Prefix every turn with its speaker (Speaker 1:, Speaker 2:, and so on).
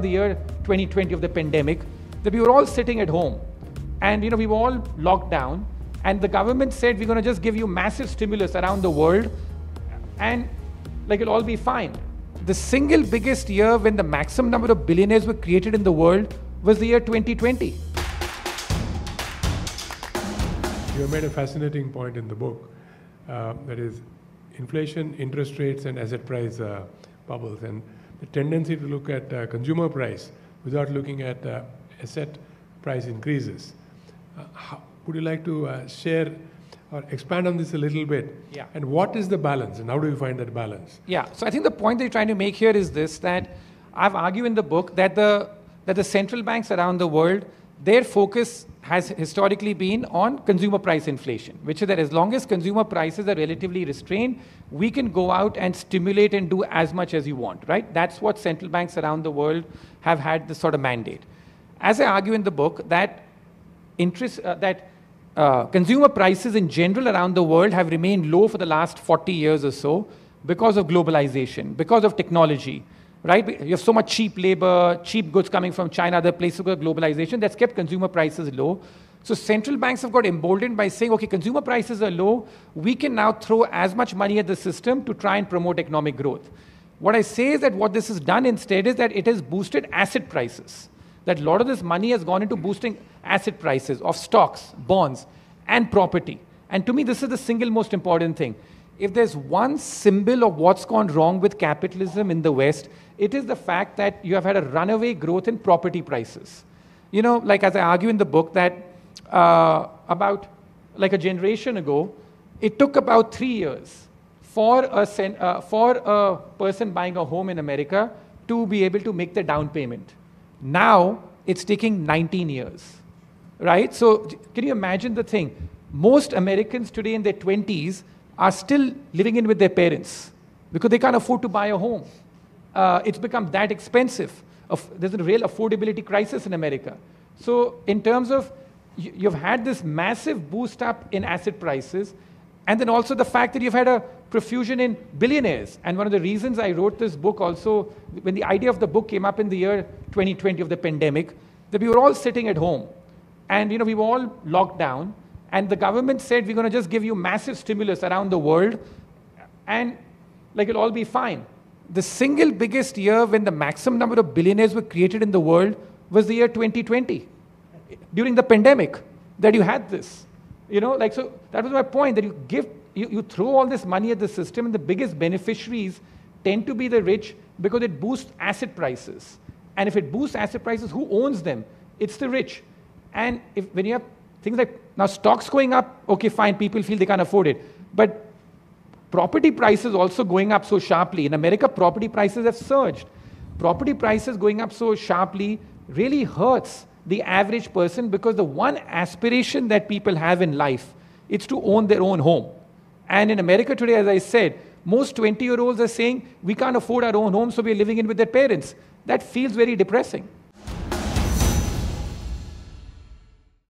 Speaker 1: in the year 2020 of the pandemic, that we were all sitting at home and we were all locked down, and the government said we're going to just give you massive stimulus around the world and it'll all be fine. The single biggest year when the maximum number of billionaires were created in the world was the year 2020.
Speaker 2: You have made a fascinating point in the book, that is inflation, interest rates and asset price bubbles, and the tendency to look at consumer price without looking at asset price increases. Would you like to share or expand on this a little bit?
Speaker 1: Yeah.
Speaker 2: And what is the balance and how do you find that balance?
Speaker 1: Yeah, so I think the point that you're trying to make here is this, that I've argued in the book that the central banks around the world, their focus has historically been on consumer price inflation, which is that as long as consumer prices are relatively restrained, we can go out and stimulate and do as much as you want, right? That's what central banks around the world have had this sort of mandate. As I argue in the book, that consumer prices in general around the world have remained low for the last 40 years or so because of globalization, because of technology, right? You have so much cheap labor, cheap goods coming from China, other places with globalization, that's kept consumer prices low. So central banks have got emboldened by saying, okay, consumer prices are low, we can now throw as much money at the system to try and promote economic growth. What I say is that what this has done instead is that it has boosted asset prices. That a lot of this money has gone into boosting asset prices of stocks, bonds, and property. And to me, this is the single most important thing. If there's one symbol of what's gone wrong with capitalism in the West, it is the fact that you have had a runaway growth in property prices. Like as I argue in the book, that about like a generation ago, it took about 3 years for a person buying a home in America to be able to make the down payment. Now, it's taking 19 years, right? So can you imagine the thing? Most Americans today in their 20s are still living in with their parents because they can't afford to buy a home. It's become that expensive. There's a real affordability crisis in America. So in terms of, you've had this massive boost up in asset prices, and then also the fact that you've had a profusion in billionaires. And one of the reasons I wrote this book also, when the idea of the book came up in the year 2020 of the pandemic, that we were all sitting at home and we were all locked down, and the government said we're going to just give you massive stimulus around the world and it'll all be fine. The single biggest year when the maximum number of billionaires were created in the world was the year 2020, during the pandemic, that you had this. So that was my point, that you throw all this money at the system, and the biggest beneficiaries tend to be the rich because it boosts asset prices. And if it boosts asset prices, who owns them? It's the rich. And when you have things like, now stocks going up, okay, fine, people feel they can't afford it. But property prices also going up so sharply. In America, property prices have surged. Property prices going up so sharply really hurts the average person, because the one aspiration that people have in life is to own their own home. And in America today, as I said, most 20-year-olds are saying, we can't afford our own home, so we're living in with their parents. That feels very depressing.